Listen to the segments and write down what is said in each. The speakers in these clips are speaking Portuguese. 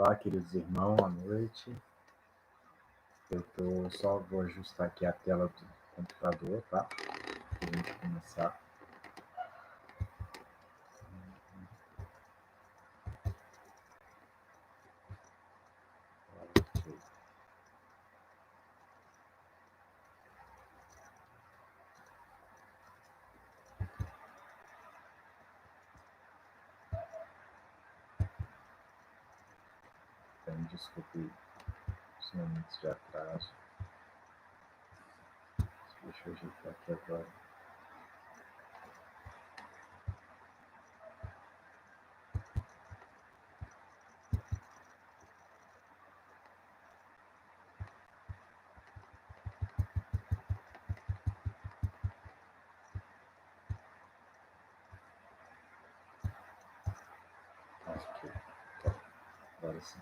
Olá, queridos irmãos, boa noite. Só vou ajustar aqui a tela do computador, tá? Para a gente começar. Ok. Então, desculpe os momentos de atraso. Deixa eu ajeitar aqui agora. Ok. Agora sim.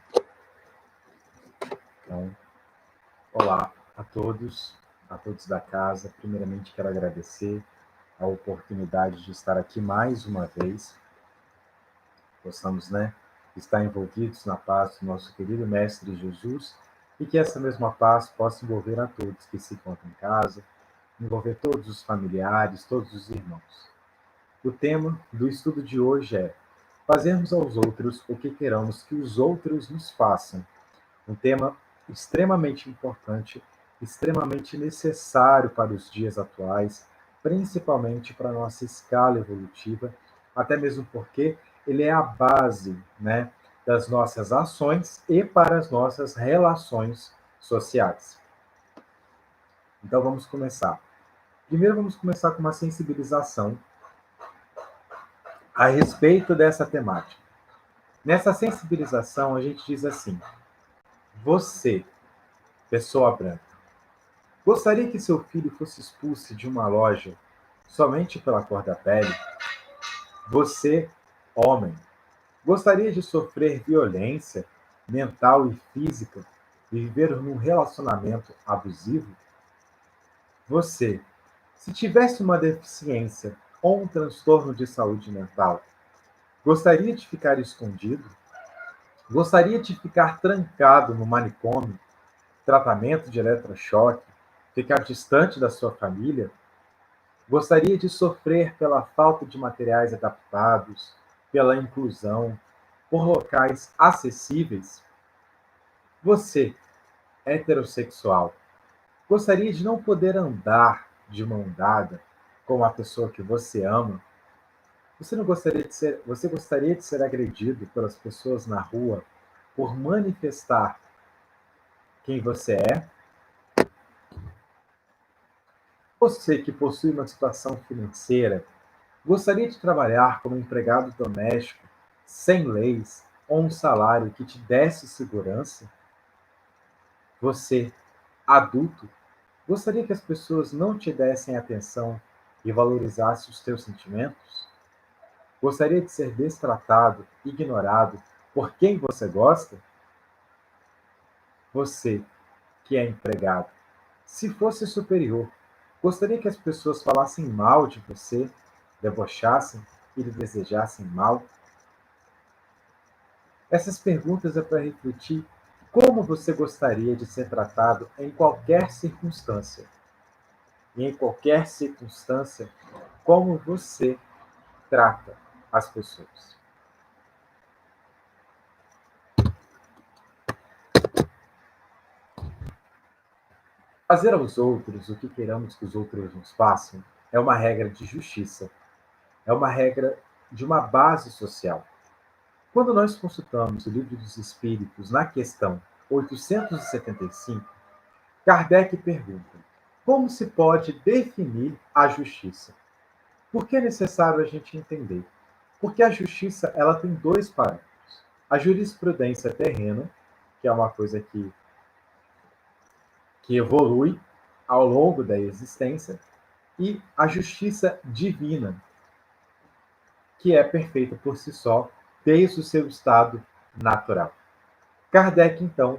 Então, olá a todos da casa. Primeiramente, quero agradecer a oportunidade de estar aqui mais uma vez. Possamos, estar envolvidos na paz do nosso querido Mestre Jesus e que essa mesma paz possa envolver a todos que se encontram em casa, envolver todos os familiares, todos os irmãos. O tema do estudo de hoje é fazermos aos outros o que queramos que os outros nos façam. Um tema extremamente importante, extremamente necessário para os dias atuais, principalmente para a nossa escala evolutiva, até mesmo porque ele é a base, das nossas ações e para as nossas relações sociais. Então vamos começar. Primeiro vamos começar com uma sensibilização a respeito dessa temática. Nessa sensibilização a gente diz assim: você, pessoa branca, gostaria que seu filho fosse expulso de uma loja somente pela cor da pele? Você, homem, gostaria de sofrer violência mental e física e viver num relacionamento abusivo? Você, se tivesse uma deficiência ou um transtorno de saúde mental, gostaria de ficar escondido? Gostaria de ficar trancado no manicômio, tratamento de eletrochoque, ficar distante da sua família? Gostaria de sofrer pela falta de materiais adaptados, pela inclusão, por locais acessíveis? Você, heterossexual, gostaria de não poder andar de mão dada com a pessoa que você ama? Você gostaria de ser agredido pelas pessoas na rua por manifestar quem você é? Você que possui uma situação financeira, gostaria de trabalhar como empregado doméstico, sem leis, ou um salário que te desse segurança? Você, adulto, gostaria que as pessoas não te dessem atenção e valorizassem os teus sentimentos? Gostaria de ser destratado, ignorado por quem você gosta? Você, que é empregado, se fosse superior, gostaria que as pessoas falassem mal de você, debochassem e lhe desejassem mal? Essas perguntas é para refletir como você gostaria de ser tratado em qualquer circunstância. E em qualquer circunstância, como você trata as pessoas. Fazer aos outros o que queremos que os outros nos façam é uma regra de justiça, é uma regra de uma base social. Quando nós consultamos o Livro dos Espíritos na questão 875, Kardec pergunta: como se pode definir a justiça? Por que é necessário a gente entender? Porque a justiça ela tem dois parâmetros. A jurisprudência terrena, que é uma coisa que evolui ao longo da existência, e a justiça divina, que é perfeita por si só, desde o seu estado natural. Kardec, então,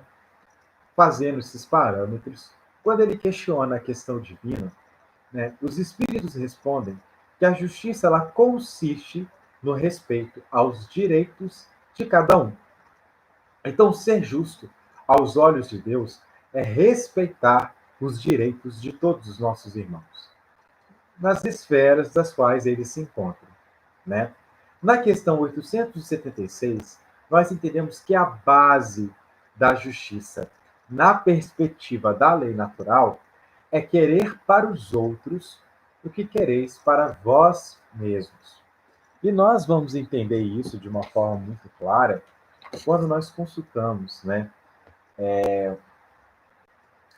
fazendo esses parâmetros, quando ele questiona a questão divina, os espíritos respondem que a justiça ela consiste no respeito aos direitos de cada um. Então, ser justo aos olhos de Deus é respeitar os direitos de todos os nossos irmãos, nas esferas das quais eles se encontram, né? Na questão 876, nós entendemos que a base da justiça, na perspectiva da lei natural, é querer para os outros o que quereis para vós mesmos. E nós vamos entender isso de uma forma muito clara quando nós consultamos, né,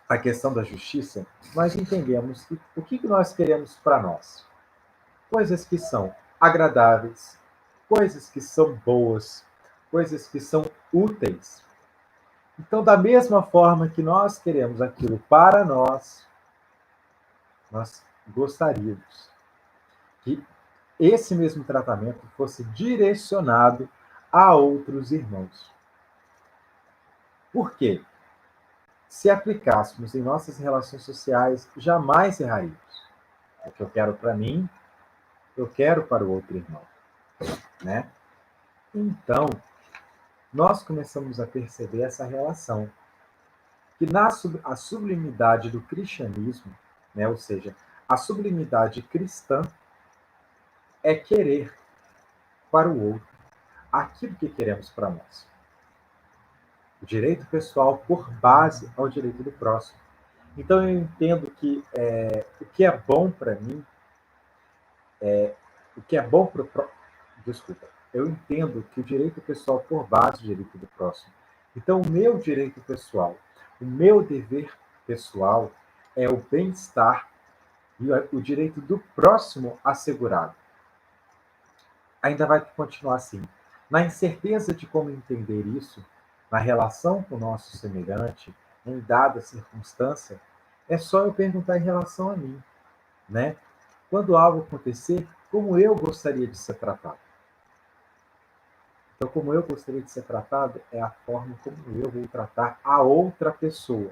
a questão da justiça. Nós entendemos que o que nós queremos para nós. Coisas que são agradáveis, coisas que são boas, coisas que são úteis. Então, da mesma forma que nós queremos aquilo para nós gostaríamos que esse mesmo tratamento fosse direcionado a outros irmãos. Por quê? Se aplicássemos em nossas relações sociais, jamais erraríamos. O que eu quero para mim, eu quero para o outro irmão, né? Então, nós começamos a perceber essa relação, que a sublimidade do cristianismo, né, ou seja, a sublimidade cristã é querer para o outro aquilo que queremos para nós. O direito pessoal por base ao direito do próximo. Então eu entendo que o que é bom para mim, o que é bom para o desculpa, eu entendo que o direito pessoal por base do direito do próximo. Então o meu direito pessoal, o meu dever pessoal é o bem-estar e o direito do próximo assegurado. Ainda vai continuar assim. Na incerteza de como entender isso, na relação com o nosso semelhante, em dada circunstância, é só eu perguntar em relação a mim, né? Quando algo acontecer, como eu gostaria de ser tratado? Então, como eu gostaria de ser tratado é a forma como eu vou tratar a outra pessoa.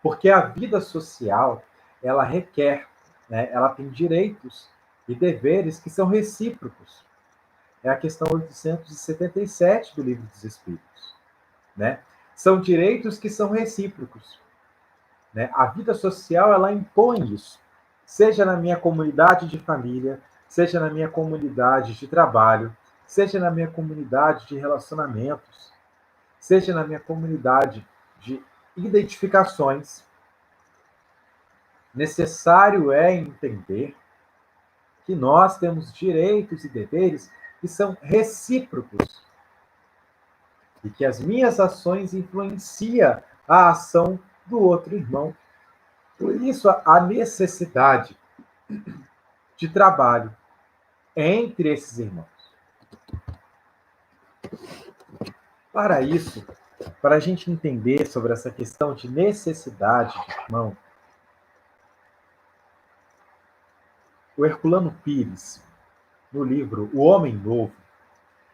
Porque a vida social, ela requer, né? Ela tem direitos e deveres que são recíprocos. É a questão 877 do Livro dos Espíritos, né? São direitos que são recíprocos, né? A vida social, ela impõe isso, seja na minha comunidade de família, seja na minha comunidade de trabalho, seja na minha comunidade de relacionamentos, seja na minha comunidade de identificações. Necessário é entender que nós temos direitos e deveres que são recíprocos e que as minhas ações influenciam a ação do outro irmão. Por isso, a necessidade de trabalho entre esses irmãos. Para isso, para a gente entender sobre essa questão de necessidade de irmão, o Herculano Pires, no livro O Homem Novo,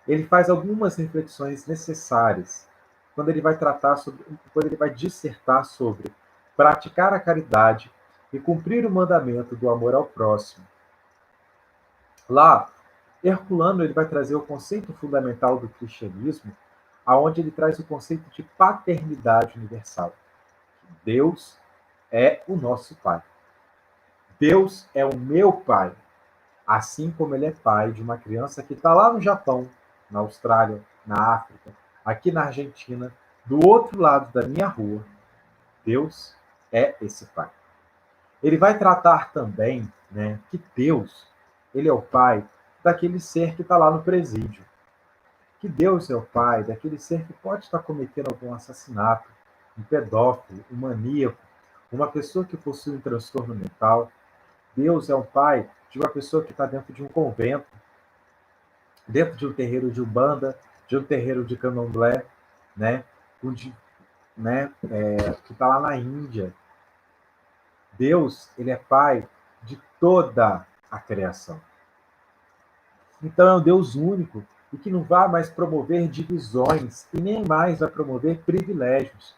ele faz algumas reflexões necessárias quando ele vai quando ele vai dissertar sobre praticar a caridade e cumprir o mandamento do amor ao próximo. Lá, Herculano ele vai trazer o conceito fundamental do cristianismo, aonde ele traz o conceito de paternidade universal. Deus é o nosso Pai. Deus é o meu Pai, assim como ele é pai de uma criança que está lá no Japão, na Austrália, na África, aqui na Argentina, do outro lado da minha rua. Deus é esse Pai. Ele vai tratar também, né, que Deus, ele é o Pai daquele ser que está lá no presídio. Que Deus é o Pai daquele ser que pode estar cometendo algum assassinato, um pedófilo, um maníaco, uma pessoa que possui um transtorno mental. Deus é o Pai de uma pessoa que está dentro de um convento, dentro de um terreiro de Umbanda, de um terreiro de Candomblé, né? Que está lá na Índia. Deus, ele é Pai de toda a criação. Então é um Deus único e que não vai mais promover divisões e nem mais vai promover privilégios.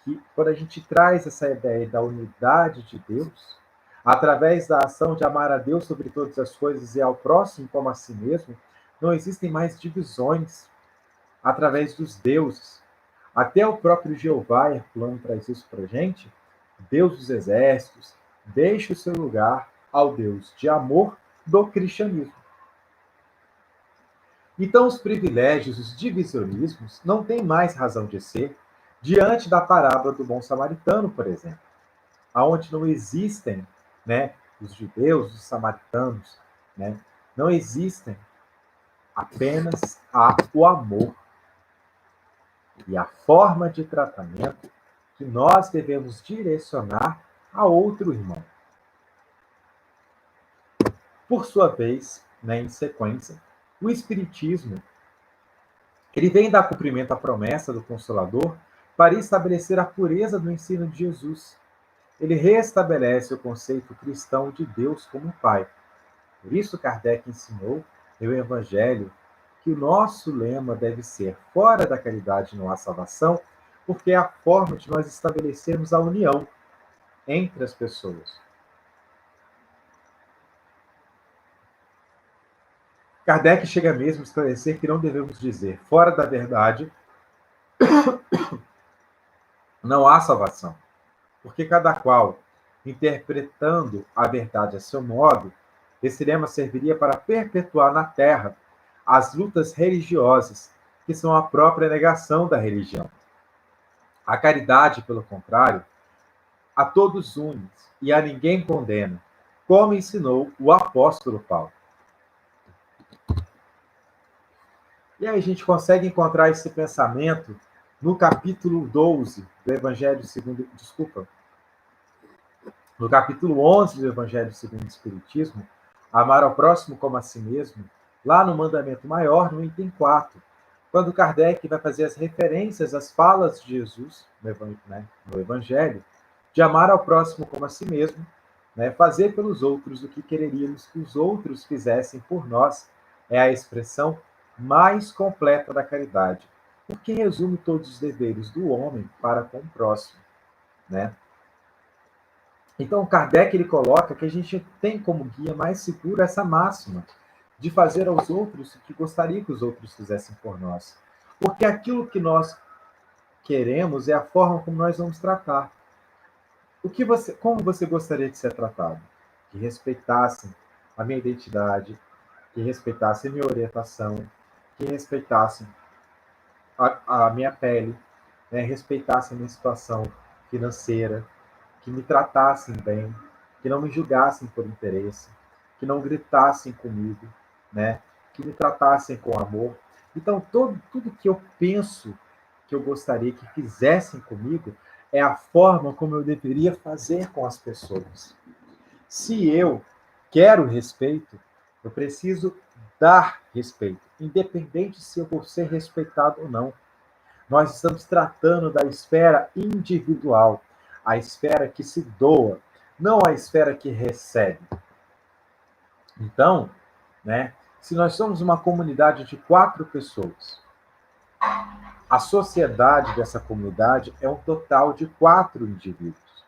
Que quando a gente traz essa ideia da unidade de Deus, através da ação de amar a Deus sobre todas as coisas e ao próximo como a si mesmo, não existem mais divisões. através dos deuses. Até o próprio Jeová Herculano traz isso para a gente. Deus dos exércitos deixa o seu lugar ao Deus de amor do cristianismo. Então, os privilégios, os divisionismos, não têm mais razão de ser diante da parábola do bom samaritano, por exemplo, aonde não existem, né, os judeus, os samaritanos, né, não existem, apenas há o amor e a forma de tratamento que nós devemos direcionar a outro irmão. Por sua vez, né, em sequência, o Espiritismo ele vem dar cumprimento à promessa do Consolador para estabelecer a pureza do ensino de Jesus. Ele restabelece o conceito cristão de Deus como Pai. Por isso, Kardec ensinou no Evangelho que o nosso lema deve ser: fora da caridade não há salvação, porque é a forma de nós estabelecermos a união entre as pessoas. Kardec chega mesmo a esclarecer que não devemos dizer fora da verdade não há salvação, porque cada qual, interpretando a verdade a seu modo, esse lema serviria para perpetuar na Terra as lutas religiosas, que são a própria negação da religião. A caridade, pelo contrário, a todos une e a ninguém condena, como ensinou o apóstolo Paulo. E aí a gente consegue encontrar esse pensamento no capítulo 12 do Evangelho segundo... Desculpa. No capítulo 11 do Evangelho segundo o Espiritismo, amar ao próximo como a si mesmo, lá no mandamento maior, no item 4, quando Kardec vai fazer as referências às falas de Jesus no Evangelho, de amar ao próximo como a si mesmo, né, fazer pelos outros o que quereríamos que os outros fizessem por nós, é a expressão mais completa da caridade, porque resume todos os deveres do homem para com o próximo, né? Então, Kardec ele coloca que a gente tem como guia mais seguro essa máxima de fazer aos outros o que gostaria que os outros fizessem por nós. Porque aquilo que nós queremos é a forma como nós vamos tratar. Como você gostaria de ser tratado? Que respeitassem a minha identidade, que respeitassem a minha orientação, que respeitassem a minha pele, né? Respeitassem a minha situação financeira, que me tratassem bem, que não me julgassem por interesse, que não gritassem comigo, né? Que me tratassem com amor. Então, tudo que eu penso que eu gostaria que fizessem comigo é a forma como eu deveria fazer com as pessoas. Se eu quero respeito, eu preciso dar respeito, independente se eu vou ser respeitado ou não. Nós estamos tratando da esfera individual, a esfera que se doa, não a esfera que recebe. Então, né, se nós somos uma comunidade de 4 pessoas, a sociedade dessa comunidade é um total de 4 indivíduos.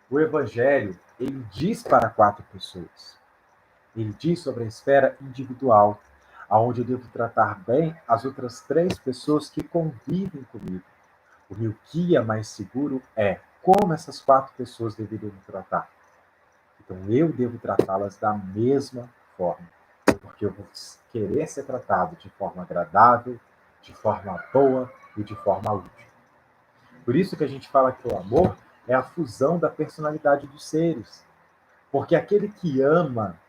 O Evangelho, ele diz para 4 pessoas. Ele diz sobre a esfera individual, aonde eu devo tratar bem as outras 3 pessoas que convivem comigo. O meu guia mais seguro é como essas 4 pessoas deveriam me tratar. Então, eu devo tratá-las da mesma forma, porque eu vou querer ser tratado de forma agradável, de forma boa e de forma útil. Por isso que a gente fala que o amor é a fusão da personalidade dos seres. Porque aquele que ama,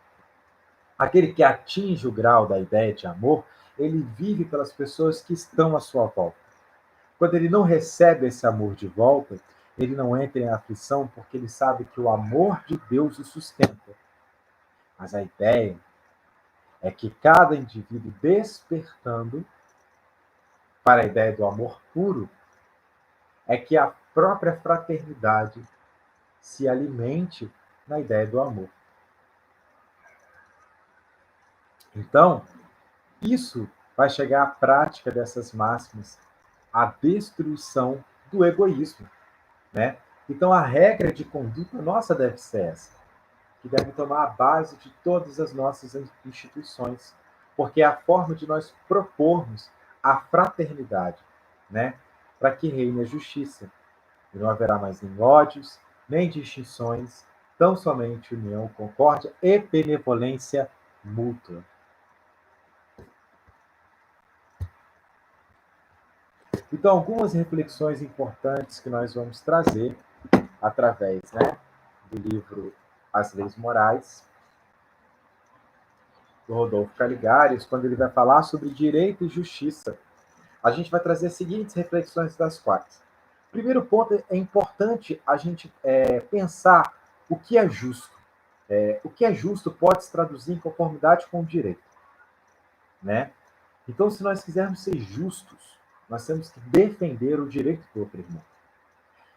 aquele que atinge o grau da ideia de amor, ele vive pelas pessoas que estão à sua volta. Quando ele não recebe esse amor de volta, ele não entra em aflição porque ele sabe que o amor de Deus o sustenta. Mas a ideia é que cada indivíduo despertando para a ideia do amor puro, é que a própria fraternidade se alimente na ideia do amor. Então, isso vai chegar à prática dessas máximas, a destruição do egoísmo, né? Então, a regra de conduta nossa deve ser essa, que deve tomar a base de todas as nossas instituições, porque é a forma de nós propormos a fraternidade, né? Para que reine a justiça. E não haverá mais nem ódios, nem distinções, tão somente união, concórdia e benevolência mútua. Então, algumas reflexões importantes que nós vamos trazer através, né, do livro As Leis Morais, do Rodolfo Caligares, quando ele vai falar sobre direito e justiça. A gente vai trazer as seguintes reflexões das quais. Primeiro ponto, é importante a gente pensar o que é justo. O que é justo pode se traduzir em conformidade com o direito, né? Então, se nós quisermos ser justos, nós temos que defender o direito do outro irmão.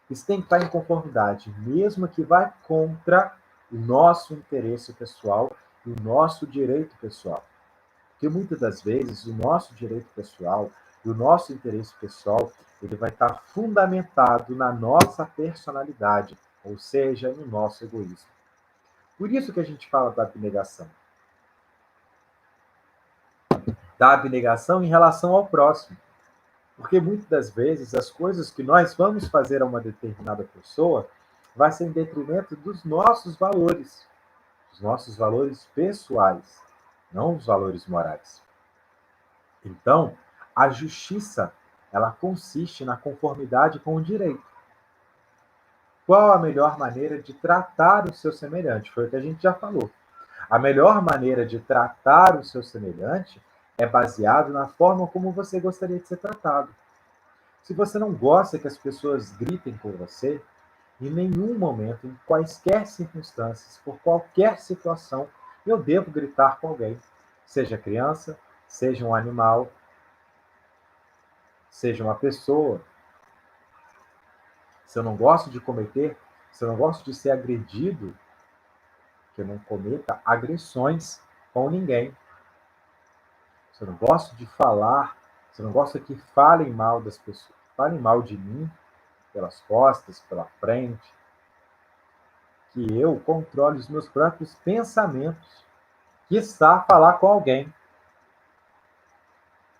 Isso tem que estar em conformidade, mesmo que vá contra o nosso interesse pessoal e o nosso direito pessoal. Porque muitas das vezes o nosso direito pessoal e o nosso interesse pessoal, ele vai estar fundamentado na nossa personalidade, ou seja, no nosso egoísmo. Por isso que a gente fala da abnegação. Da abnegação em relação ao próximo. Porque muitas das vezes as coisas que nós vamos fazer a uma determinada pessoa vai ser em detrimento dos nossos valores pessoais, não os valores morais. Então, a justiça, ela consiste na conformidade com o direito. Qual a melhor maneira de tratar o seu semelhante? Foi o que a gente já falou. A melhor maneira de tratar o seu semelhante é baseado na forma como você gostaria de ser tratado. Se você não gosta que as pessoas gritem com você, em nenhum momento, em quaisquer circunstâncias, por qualquer situação, eu devo gritar com alguém. Seja criança, seja um animal, seja uma pessoa. Se eu não gosto de cometer, se eu não gosto de ser agredido, que eu não cometa agressões com ninguém. Se eu não gosto de falar, se eu não gosto que falem mal das pessoas, falem mal de mim, pelas costas, pela frente, que eu controle os meus próprios pensamentos, quiçá falar com alguém,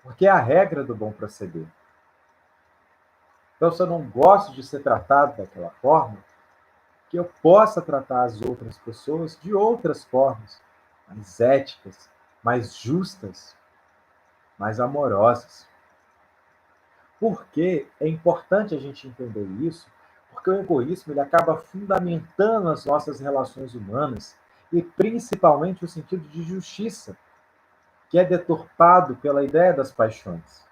porque é a regra do bom proceder. Então, se eu não gosto de ser tratado daquela forma, que eu possa tratar as outras pessoas de outras formas, mais éticas, mais justas, mais amorosas. Por que é importante a gente entender isso? Porque o egoísmo ele acaba fundamentando as nossas relações humanas e principalmente o sentido de justiça, que é deturpado pela ideia das paixões.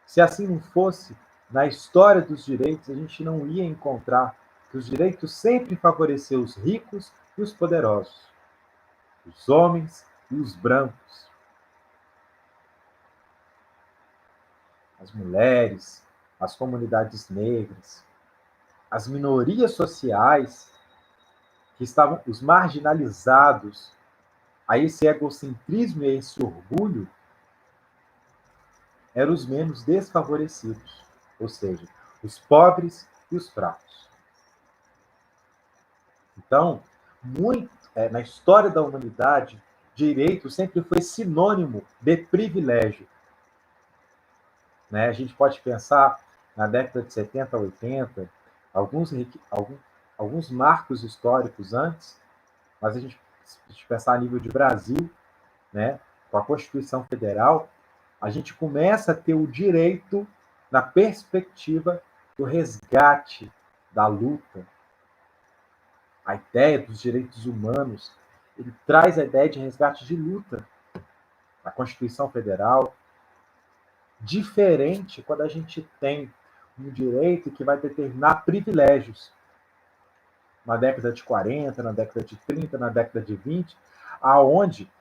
Se assim não fosse, na história dos direitos, a gente não ia encontrar que os direitos sempre favoreceram os ricos e os poderosos, os homens e os brancos, as mulheres, as comunidades negras, as minorias sociais, que estavam os marginalizados, a esse egocentrismo e a esse orgulho, eram os menos desfavorecidos, ou seja, os pobres e os fracos. Então, na história da humanidade, direito sempre foi sinônimo de privilégio. Né? A gente pode pensar na década de 70, 80, alguns, alguns, alguns marcos históricos antes, mas a gente pensar a nível de Brasil, né, com a Constituição Federal, a gente começa a ter o direito na perspectiva do resgate, da luta. A ideia dos direitos humanos, ele traz a ideia de resgate de luta. A Constituição Federal, diferente quando a gente tem um direito que vai determinar privilégios. Na década de 40, na década de 30, na década de 20, aonde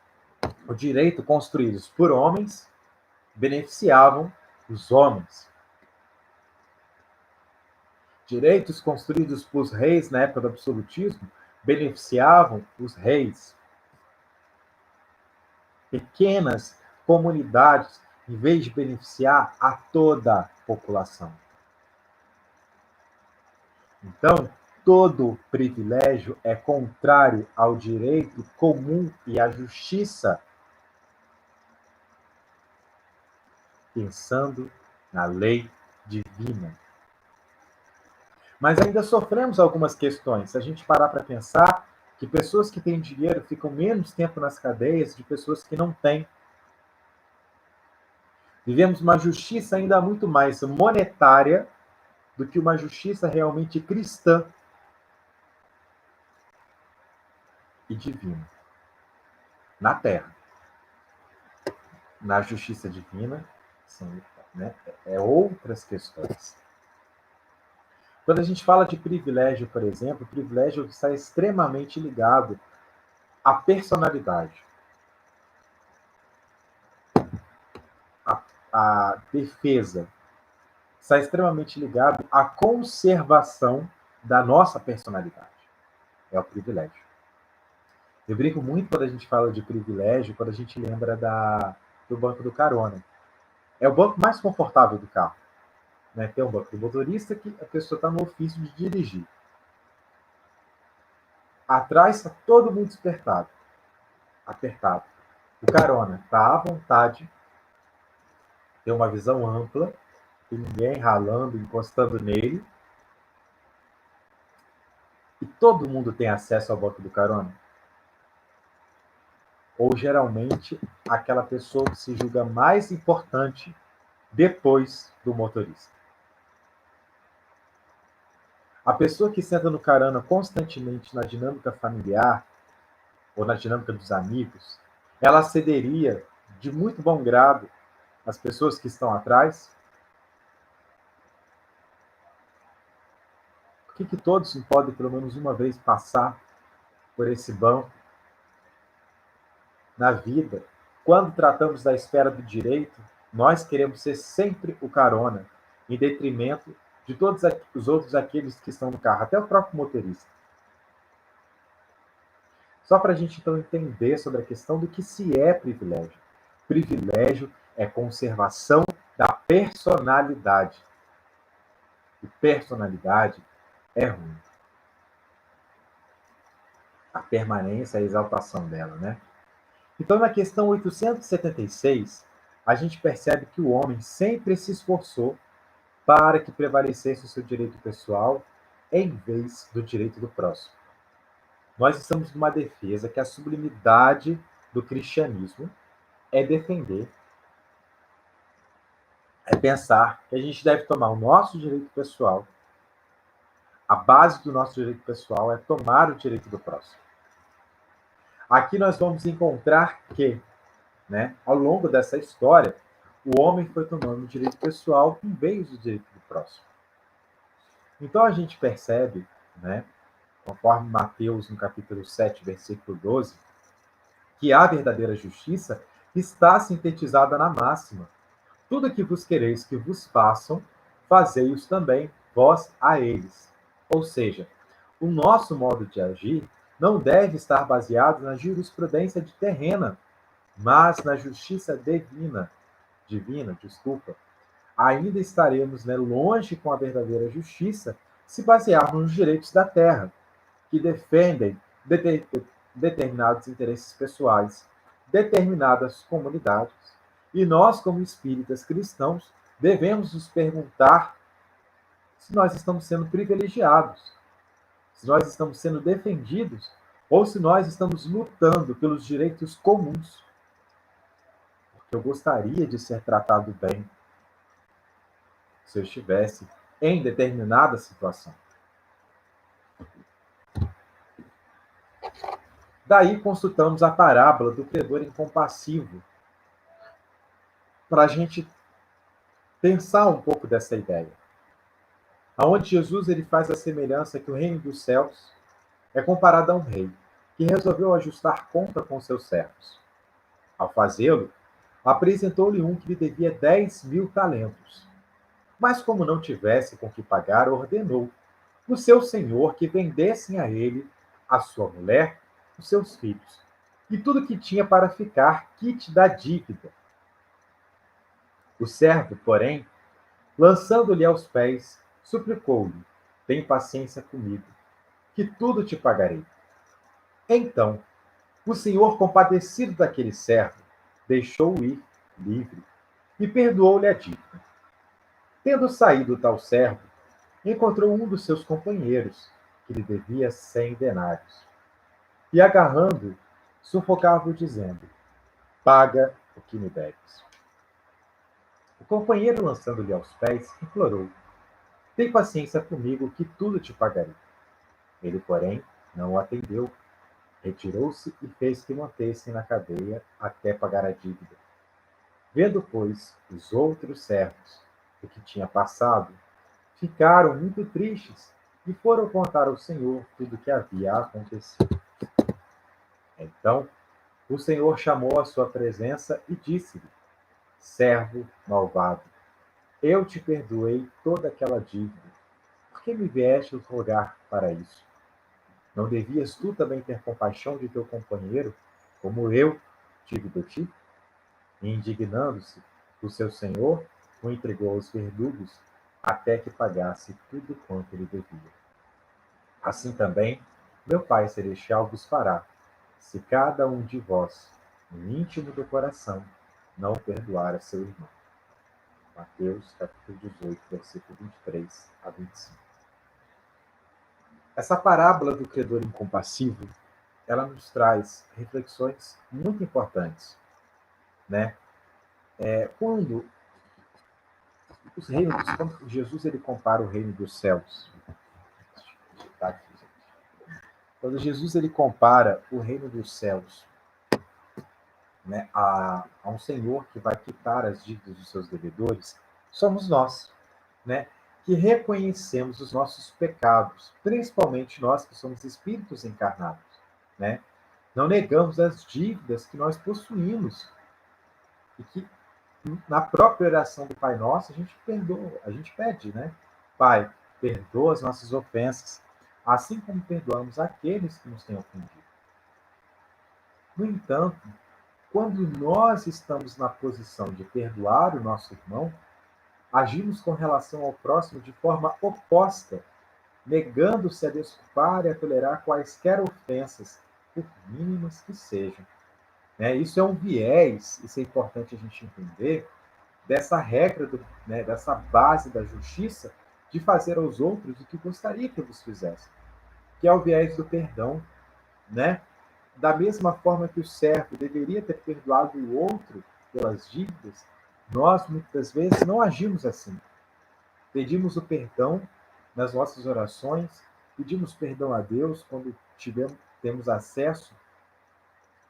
o direito construídos por homens beneficiavam os homens. Direitos construídos por reis na época do absolutismo beneficiavam os reis. Pequenas comunidades, em vez de beneficiar a toda a população. Então, todo privilégio é contrário ao direito comum e à justiça. pensando na lei divina. Mas ainda sofremos algumas questões. Se a gente parar para pensar que pessoas que têm dinheiro ficam menos tempo nas cadeias de pessoas que não têm. Vivemos uma justiça ainda muito mais monetária do que uma justiça realmente cristã e divina na Terra. Na justiça divina, são, né, outras questões. Quando a gente fala de privilégio, por exemplo, o privilégio está extremamente ligado à personalidade, à defesa, está extremamente ligado à conservação da nossa personalidade. É o privilégio. Eu brinco muito quando a gente fala de privilégio, quando a gente lembra do banco do carona. É o banco mais confortável do carro. Né? Tem um banco do motorista que a pessoa está no ofício de dirigir. Atrás está todo mundo apertado. O carona está à vontade, tem uma visão ampla, tem ninguém ralando, encostando nele. E todo mundo tem acesso ao banco do carona. Ou geralmente aquela pessoa que se julga mais importante depois do motorista. A pessoa que senta no carona constantemente na dinâmica familiar ou na dinâmica dos amigos, ela cederia de muito bom grado às pessoas que estão atrás? Por que todos não podem, pelo menos uma vez, passar por esse banco na vida? Quando tratamos da esfera do direito, nós queremos ser sempre o carona, em detrimento de todos os outros aqueles que estão no carro, até o próprio motorista. Só para a gente então entender sobre a questão do que se é privilégio. Privilégio é conservação da personalidade. E personalidade é ruim. A permanência, a exaltação dela, né? Então, na questão 876, a gente percebe que o homem sempre se esforçou para que prevalecesse o seu direito pessoal em vez do direito do próximo. Nós estamos numa defesa que a sublimidade do cristianismo é defender, é pensar que a gente deve tomar o nosso direito pessoal. A base do nosso direito pessoal é tomar o direito do próximo. Aqui nós vamos encontrar que, né, ao longo dessa história, o homem foi tomando o direito pessoal em vez do direito do próximo. Então a gente percebe, né, conforme Mateus, no capítulo 7, versículo 12, que a verdadeira justiça está sintetizada na máxima: tudo que vos quereis que vos façam, fazei-os também vós a eles. Ou seja, o nosso modo de agir não deve estar baseado na jurisprudência de terrena, mas na justiça divina, ainda estaremos, né, longe com a verdadeira justiça se basearmos nos direitos da terra, que defendem determinados interesses pessoais, determinadas comunidades. E nós, como espíritas cristãos, devemos nos perguntar se nós estamos sendo privilegiados, se nós estamos sendo defendidos ou se nós estamos lutando pelos direitos comuns. Porque eu gostaria de ser tratado bem se eu estivesse em determinada situação. Daí consultamos a parábola do credor incompassivo, para a gente pensar um pouco dessa ideia. Aonde Jesus ele faz a semelhança que o reino dos céus é comparado a um rei que resolveu ajustar conta com seus servos. Ao fazê-lo, apresentou-lhe um que lhe devia 10.000 talentos. Mas como não tivesse com que pagar, ordenou o seu senhor que vendessem a ele a sua mulher, os seus filhos, e tudo que tinha para ficar quite da dívida. O servo, porém, lançando-lhe aos pés, suplicou-lhe: tem paciência comigo, que tudo te pagarei. Então, o senhor, compadecido daquele servo, deixou-o ir livre e perdoou-lhe a dívida. Tendo saído tal servo, encontrou um dos seus companheiros, que lhe devia 100 denários, e agarrando-o, sufocava-o, dizendo: paga o que me deves. O companheiro, lançando-lhe aos pés, implorou: tem paciência comigo, que tudo te pagarei. Ele, porém, não o atendeu. Retirou-se e fez que mantessem na cadeia até pagar a dívida. Vendo, pois, os outros servos o que tinha passado, ficaram muito tristes e foram contar ao Senhor tudo o que havia acontecido. Então, o Senhor chamou à sua presença e disse-lhe: servo malvado, eu te perdoei toda aquela dívida. Por que me vieste rogar para isso? Não devias tu também ter compaixão de teu companheiro, como eu tive de ti? E, indignando-se, o seu senhor o entregou aos verdugos até que pagasse tudo quanto ele devia. Assim também, meu Pai Celestial vos fará, se cada um de vós, no íntimo do coração, não perdoar a seu irmão. Mateus, capítulo 18, versículo 23 a 25. Essa parábola do credor incompassivo, ela nos traz reflexões muito importantes, né? Quando os reinos, quando Jesus ele compara o reino dos céus, quando Jesus ele compara o reino dos céus, né, a um senhor que vai quitar as dívidas dos seus devedores, somos nós, né, que reconhecemos os nossos pecados, principalmente nós que somos espíritos encarnados, né? Não negamos as dívidas que nós possuímos e que na própria oração do Pai Nosso a gente perdoa, a gente pede, né? Pai, perdoa as nossas ofensas, assim como perdoamos aqueles que nos têm ofendido. No entanto, quando nós estamos na posição de perdoar o nosso irmão, agimos com relação ao próximo de forma oposta, negando-se a desculpar e a tolerar quaisquer ofensas, por mínimas que sejam. Né? Isso é um viés, isso é importante a gente entender, dessa regra, né, dessa base da justiça, de fazer aos outros o que gostaria que eu vos fizesse, que é o viés do perdão. Né? Da mesma forma que o servo deveria ter perdoado o outro pelas dívidas, nós muitas vezes não agimos assim. Pedimos o perdão nas nossas orações, pedimos perdão a Deus quando temos acesso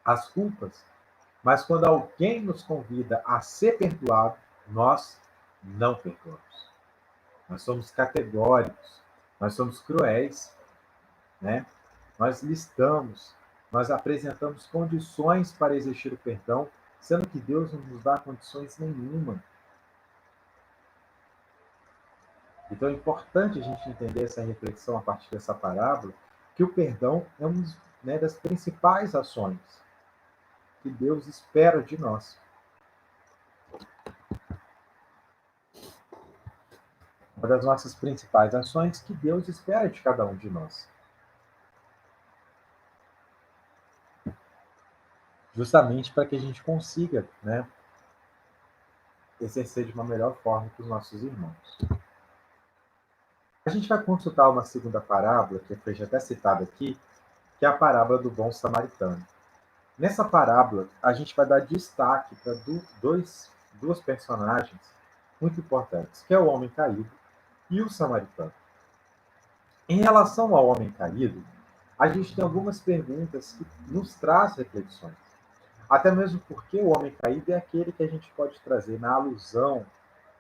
às culpas, mas quando alguém nos convida a ser perdoado, nós não perdoamos. Nós somos categóricos, nós somos cruéis, né? Nós listamos, nós apresentamos condições para exigir o perdão, sendo que Deus não nos dá condições nenhuma. Então é importante a gente entender essa reflexão a partir dessa parábola, que o perdão é uma, né, das principais ações que Deus espera de nós. Uma das nossas principais ações que Deus espera de cada um de nós. Justamente para que a gente consiga, né, exercer de uma melhor forma com os nossos irmãos. A gente vai consultar uma segunda parábola, que foi já até citada aqui, que é a parábola do bom samaritano. Nessa parábola, a gente vai dar destaque para duas personagens muito importantes, que é o homem caído e o samaritano. Em relação ao homem caído, a gente tem algumas perguntas que nos traz reflexões. Até mesmo porque o homem caído é aquele que a gente pode trazer na alusão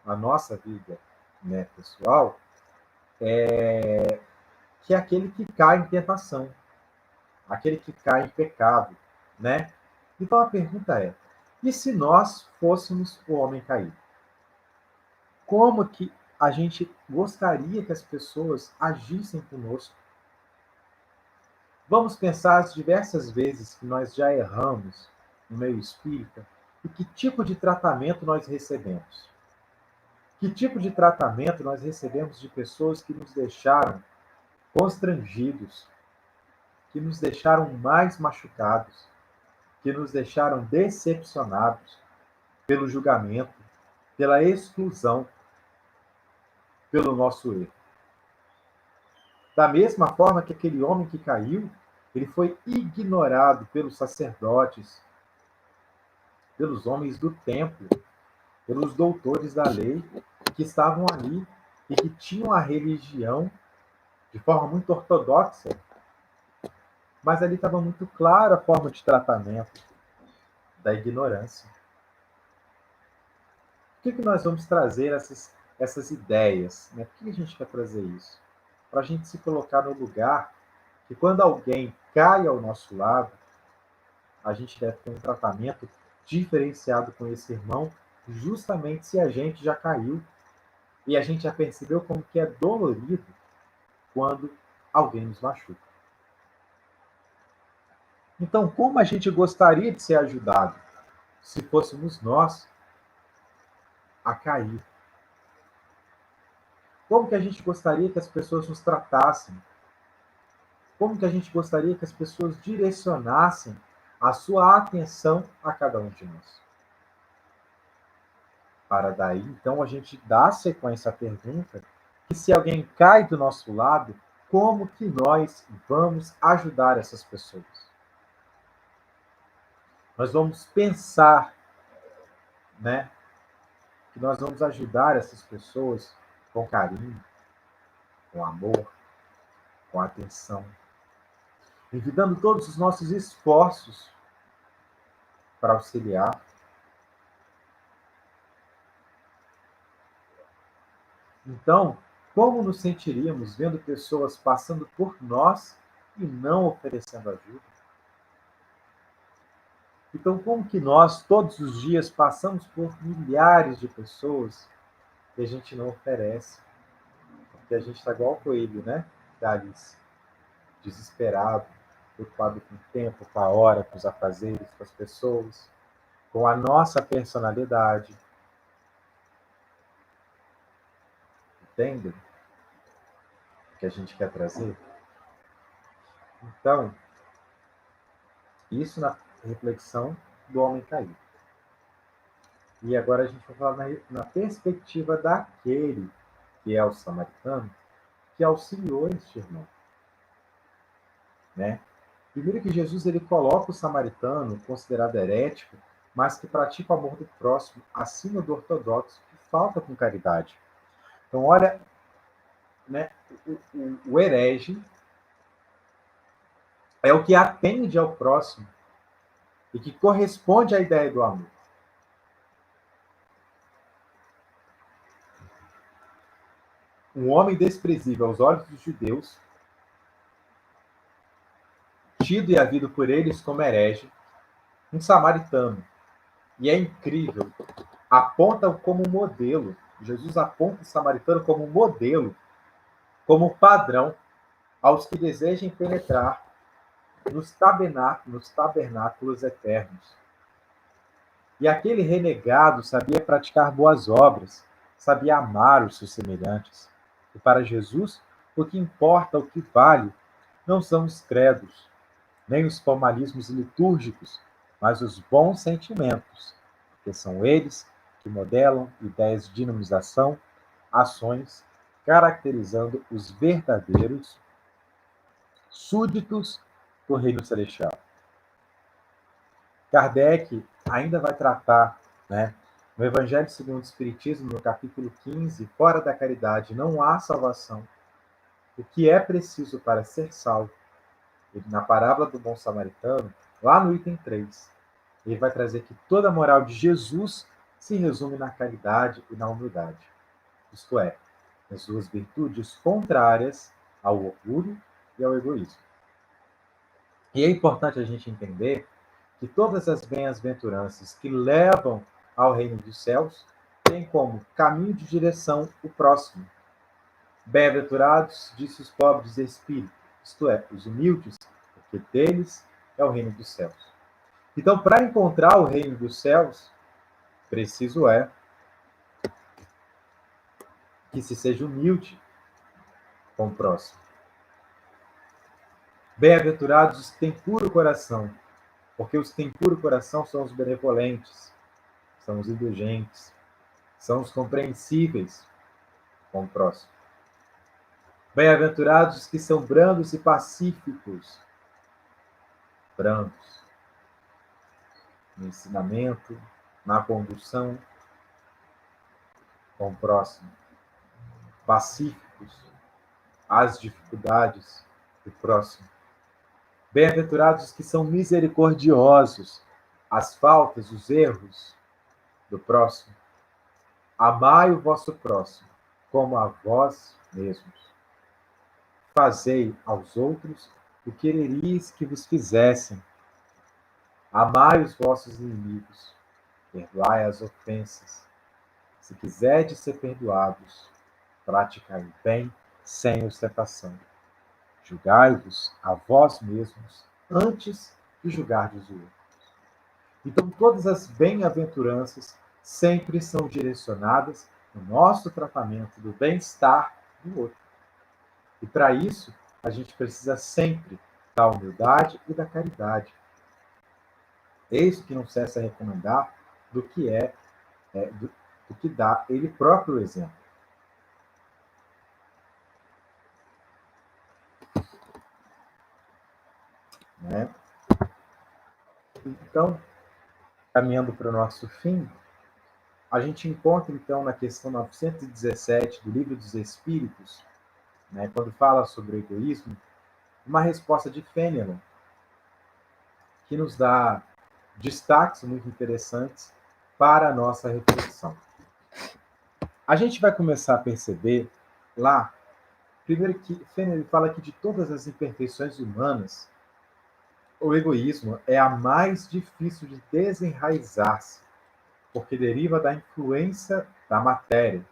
à nossa vida, né, pessoal, que é aquele que cai em tentação, aquele que cai em pecado, né? Então a pergunta é: e se nós fôssemos o homem caído? Como que a gente gostaria que as pessoas agissem conosco? Vamos pensar as diversas vezes que nós já erramos no meio espírita e que tipo de tratamento nós recebemos. Que tipo de tratamento nós recebemos de pessoas que nos deixaram constrangidos, que nos deixaram mais machucados, que nos deixaram decepcionados pelo julgamento, pela exclusão, pelo nosso erro. Da mesma forma que aquele homem que caiu, ele foi ignorado pelos sacerdotes, pelos homens do templo, pelos doutores da lei, que estavam ali e que tinham a religião de forma muito ortodoxa, mas ali estava muito clara a forma de tratamento da ignorância. Por que nós vamos trazer essas ideias? Né? Por que a gente quer trazer isso? Para a gente se colocar no lugar que quando alguém cai ao nosso lado, a gente deve ter um tratamento diferenciado com esse irmão, justamente se a gente já caiu e a gente já percebeu como que é dolorido quando alguém nos machuca. Então, como a gente gostaria de ser ajudado se fôssemos nós a cair? Como que a gente gostaria que as pessoas nos tratassem? Como que a gente gostaria que as pessoas direcionassem a sua atenção a cada um de nós? Para daí, então, a gente dar sequência à pergunta que se alguém cai do nosso lado, como que nós vamos ajudar essas pessoas? Nós vamos pensar, né, que nós vamos ajudar essas pessoas com carinho, com amor, com atenção, envidando todos os nossos esforços para auxiliar. Então, como nos sentiríamos vendo pessoas passando por nós e não oferecendo ajuda? Então, como que nós, todos os dias, passamos por milhares de pessoas e a gente não oferece? Porque a gente está igual o coelho, né? Da Alice, desesperado, preocupado com o tempo, com a hora, com os afazeres, com as pessoas, com a nossa personalidade. Entende o que a gente quer trazer? Então, isso na reflexão do homem caído. E agora a gente vai falar na perspectiva daquele que é o samaritano, que auxiliou este irmão. Né? Primeiro que Jesus ele coloca o samaritano, considerado herético, mas que pratica o amor do próximo acima do ortodoxo, que falta com caridade. Então, olha, né, o herege é o que atende ao próximo e que corresponde à ideia do amor. Um homem desprezível aos olhos dos judeus, tido e havido por eles como herege, um samaritano. E é incrível, aponta como modelo. Jesus aponta o samaritano como modelo, como padrão aos que desejem penetrar nos tabernáculos eternos. E aquele renegado sabia praticar boas obras, sabia amar os seus semelhantes. E para Jesus, o que importa, o que vale, não são os credos, nem os formalismos litúrgicos, mas os bons sentimentos, porque são eles que modelam ideias de dinamização, ações, caracterizando os verdadeiros súditos do reino celestial. Kardec ainda vai tratar, né, no Evangelho segundo o Espiritismo, no capítulo 15, fora da caridade não há salvação. O que é preciso para ser salvo? Na parábola do bom samaritano, lá no item 3, ele vai trazer que toda a moral de Jesus se resume na caridade e na humildade. Isto é, nas suas virtudes contrárias ao orgulho e ao egoísmo. E é importante a gente entender que todas as bem-aventuranças que levam ao reino dos céus têm como caminho de direção o próximo. Bem-aventurados, disse os pobres de espírito, isto é, os humildes, porque deles é o reino dos céus. Então, para encontrar o reino dos céus, preciso é que se seja humilde com o próximo. Bem-aventurados os que têm puro coração, porque os que têm puro coração são os benevolentes, são os indulgentes, são os compreensíveis com o próximo. Bem-aventurados os que são brandos e pacíficos. Brandos no ensinamento, na condução com o próximo. Pacíficos às dificuldades do próximo. Bem-aventurados os que são misericordiosos às faltas, os erros do próximo. Amai o vosso próximo como a vós mesmos. Fazei aos outros o que quereríeis que vos fizessem. Amai os vossos inimigos, perdoai as ofensas. Se quiserdes ser perdoados, praticai o bem sem ostentação. Julgai-vos a vós mesmos antes de julgardes o outro. Então, todas as bem-aventuranças sempre são direcionadas no nosso tratamento do bem-estar do outro. E para isso, a gente precisa sempre da humildade e da caridade. Eis o que não cessa a recomendar do que do que dá ele próprio exemplo. Né? Então, caminhando para o nosso fim, a gente encontra, então, na questão 917 do Livro dos Espíritos, né, quando fala sobre o egoísmo, uma resposta de Fenelon, que nos dá destaques muito interessantes para a nossa reflexão. A gente vai começar a perceber lá, primeiro que Fenelon fala que de todas as imperfeições humanas, o egoísmo é a mais difícil de desenraizar-se, porque deriva da influência da matéria,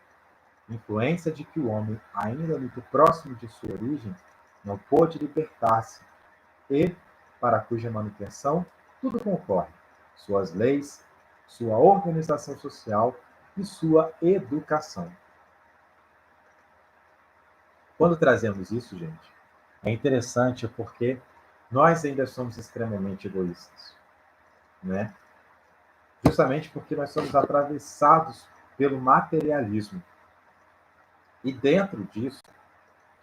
influência de que o homem, ainda muito próximo de sua origem, não pôde libertar-se, e para cuja manutenção tudo concorre: suas leis, sua organização social e sua educação. Quando trazemos isso, gente, é interessante porque nós ainda somos extremamente egoístas, né? Justamente porque nós somos atravessados pelo materialismo. E dentro disso,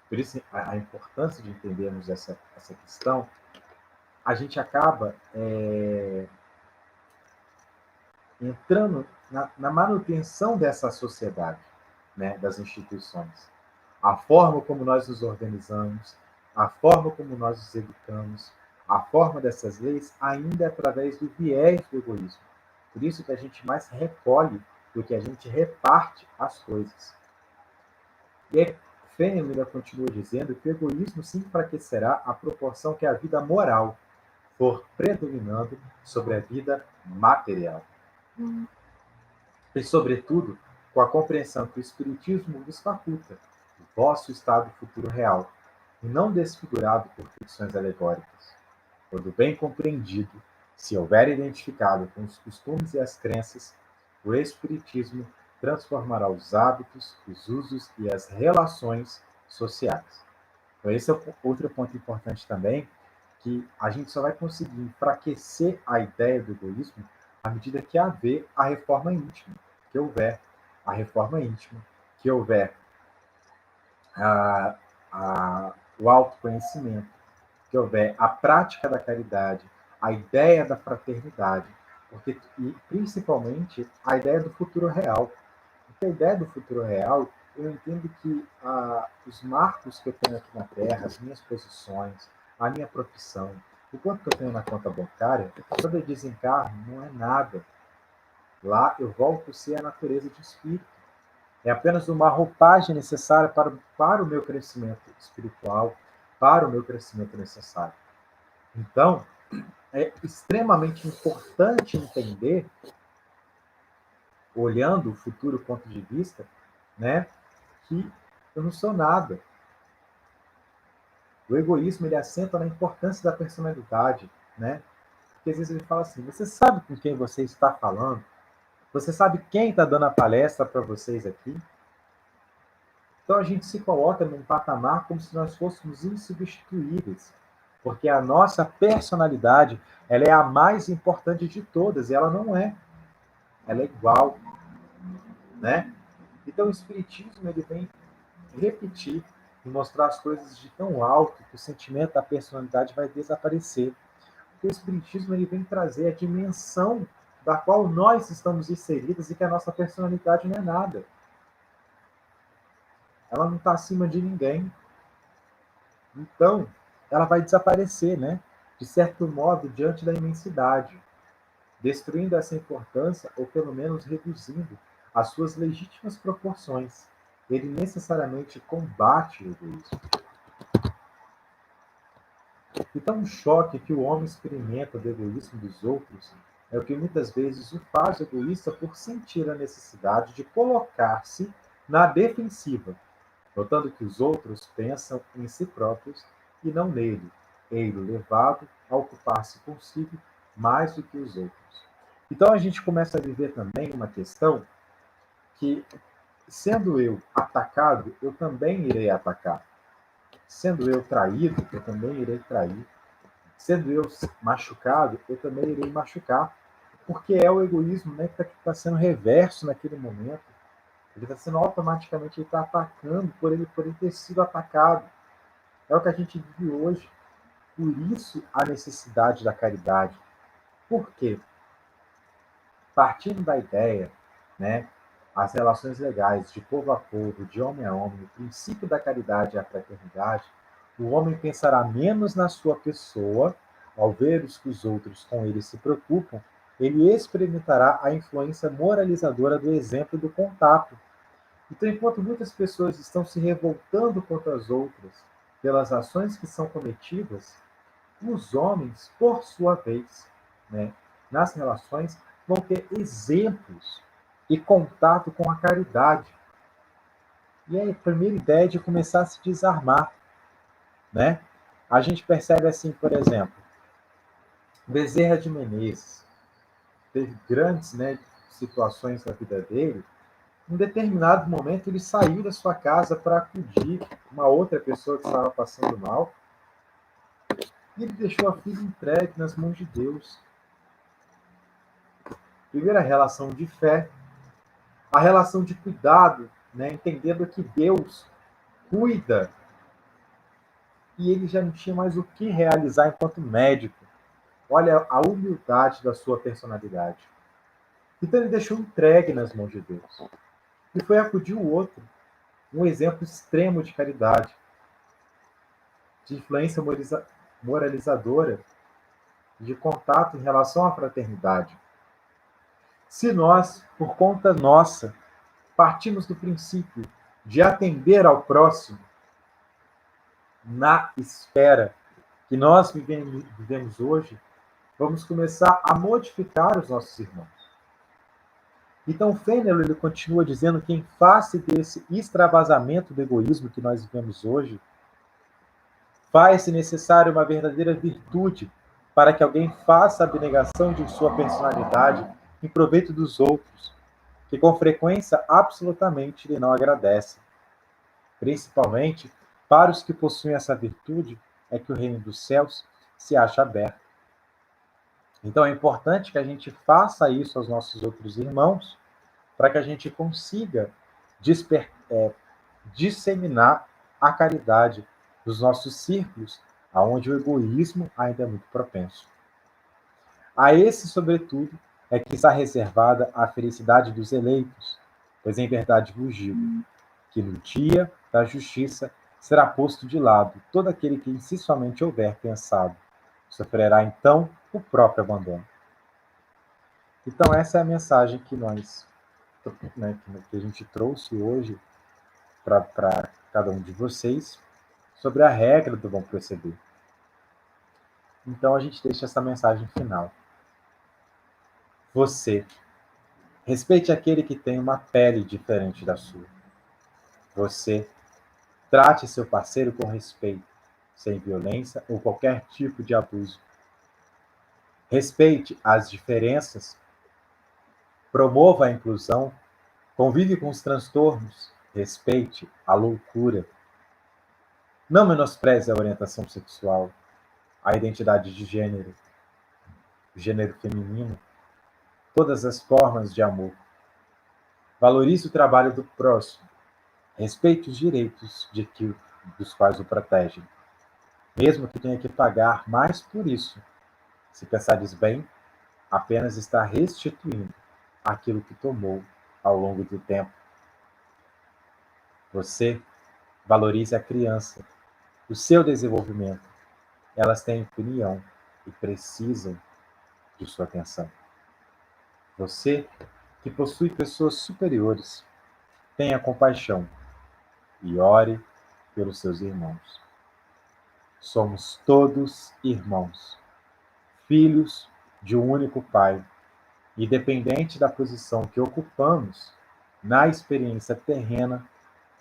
por isso a importância de entendermos essa questão, a gente acaba entrando na manutenção dessa sociedade, né, das instituições. A forma como nós nos organizamos, a forma como nós nos educamos, a forma dessas leis ainda é através do viés do egoísmo. Por isso que a gente mais recolhe do que a gente reparte as coisas. E Fenelon ainda continua dizendo que o egoísmo se enfraquecerá à proporção que a vida moral for predominando sobre a vida material. E, sobretudo, com a compreensão que o Espiritismo vos faculta o vosso estado futuro real, e não desfigurado por ficções alegóricas. Quando bem compreendido, se houver identificado com os costumes e as crenças, o Espiritismo transformará os hábitos, os usos e as relações sociais. Então, esse é outro ponto importante também, que a gente só vai conseguir enfraquecer a ideia do egoísmo à medida que haver a reforma íntima, que houver a reforma íntima, que houver o autoconhecimento, que houver a prática da caridade, a ideia da fraternidade, e principalmente a ideia do futuro real. Porque a ideia do futuro real, eu entendo que os marcos que eu tenho aqui na Terra, as minhas posições, a minha profissão, o quanto que eu tenho na conta bancária, quando eu desencarno, não é nada. Lá eu volto a ser a natureza de espírito. É apenas uma roupagem necessária para o meu crescimento espiritual, para o meu crescimento necessário. Então, é extremamente importante entender, olhando o futuro ponto de vista, né, que eu não sou nada. O egoísmo ele assenta na importância da personalidade, né? Porque às vezes ele fala assim: você sabe com quem você está falando? Você sabe quem está dando a palestra para vocês aqui? Então a gente se coloca num patamar como se nós fôssemos insubstituíveis, porque a nossa personalidade ela é a mais importante de todas e ela não é. Ela é igual. né? Então o Espiritismo ele vem repetir e mostrar as coisas de tão alto que o sentimento da personalidade vai desaparecer. Porque o Espiritismo ele vem trazer a dimensão da qual nós estamos inseridos e que a nossa personalidade não é nada. Ela não está acima de ninguém. Então, ela vai desaparecer, né? De certo modo, diante da imensidade, destruindo essa importância ou pelo menos reduzindo as suas legítimas proporções. Ele necessariamente combate o egoísmo. Então, o choque que o homem experimenta do egoísmo dos outros é o que muitas vezes o faz egoísta por sentir a necessidade de colocar-se na defensiva, notando que os outros pensam em si próprios e não nele, ele levado a ocupar-se consigo mais do que os outros. Então a gente começa a viver também uma questão que, sendo eu atacado, eu também irei atacar. Sendo eu traído, eu também irei trair. Sendo eu machucado, eu também irei machucar. Porque é o egoísmo, né, que está sendo reverso naquele momento. Ele está sendo automaticamente, ele está atacando por ele ter sido atacado. É o que a gente vive hoje. Por isso a necessidade da caridade. Por quê? Partindo da ideia, né, as relações legais de povo a povo, de homem a homem, o princípio da caridade e a fraternidade, o homem pensará menos na sua pessoa, ao ver que os outros com ele se preocupam, ele experimentará a influência moralizadora do exemplo e do contato. Então, enquanto muitas pessoas estão se revoltando contra as outras pelas ações que são cometidas, os homens, por sua vez, né, nas relações, vão ter exemplos e contato com a caridade. E aí, a primeira ideia é de começar a se desarmar, né? A gente percebe assim, por exemplo, Bezerra de Menezes teve grandes, né, situações na vida dele. Em determinado momento, ele saiu da sua casa para acudir uma outra pessoa que estava passando mal e ele deixou a filha entregue nas mãos de Deus. Primeiro, a relação de fé, a relação de cuidado, né? Entendendo que Deus cuida e ele já não tinha mais o que realizar enquanto médico. Olha a humildade da sua personalidade. Então ele deixou entregue nas mãos de Deus e foi acudir o outro, um exemplo extremo de caridade, de influência moralizadora, de contato em relação à fraternidade. Se nós, por conta nossa, partimos do princípio de atender ao próximo, na esfera que nós vivemos hoje, vamos começar a modificar os nossos irmãos. Então, Fenelon ele continua dizendo que, em face desse extravasamento do egoísmo que nós vivemos hoje, faz-se necessária uma verdadeira virtude para que alguém faça a abnegação de sua personalidade em proveito dos outros, que com frequência absolutamente lhe não agradecem. Principalmente para os que possuem essa virtude, é que o reino dos céus se acha aberto. Então é importante que a gente faça isso aos nossos outros irmãos, para que a gente consiga disseminar a caridade dos nossos círculos, aonde o egoísmo ainda é muito propenso. A esse, sobretudo, é que está reservada a felicidade dos eleitos, pois em verdade vos digo que no dia da justiça será posto de lado todo aquele que em si somente houver pensado. Sofrerá então o próprio abandono. Então essa é a mensagem que nós, né, que a gente trouxe hoje para cada um de vocês sobre a regra do bom proceder. Então a gente deixa essa mensagem final. Você, respeite aquele que tem uma pele diferente da sua. Você, trate seu parceiro com respeito, sem violência ou qualquer tipo de abuso. Respeite as diferenças, promova a inclusão, convive com os transtornos, respeite a loucura. Não menospreze a orientação sexual, a identidade de gênero, o gênero feminino, todas as formas de amor. Valorize o trabalho do próximo. Respeite os direitos dos quais o protegem, mesmo que tenha que pagar mais por isso. Se pensares bem, apenas está restituindo aquilo que tomou ao longo do tempo. Você valorize a criança, o seu desenvolvimento. Elas têm opinião e precisam de sua atenção. Você, que possui pessoas superiores, tenha compaixão e ore pelos seus irmãos. Somos todos irmãos, filhos de um único Pai, independente da posição que ocupamos na experiência terrena,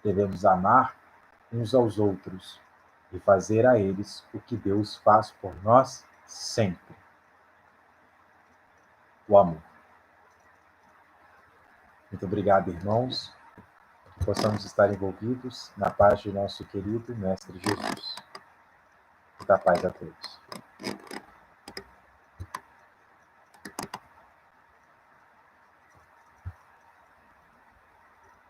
devemos amar uns aos outros e fazer a eles o que Deus faz por nós sempre: o amor. Muito obrigado, irmãos, que possamos estar envolvidos na paz de nosso querido Mestre Jesus. Muita paz a todos.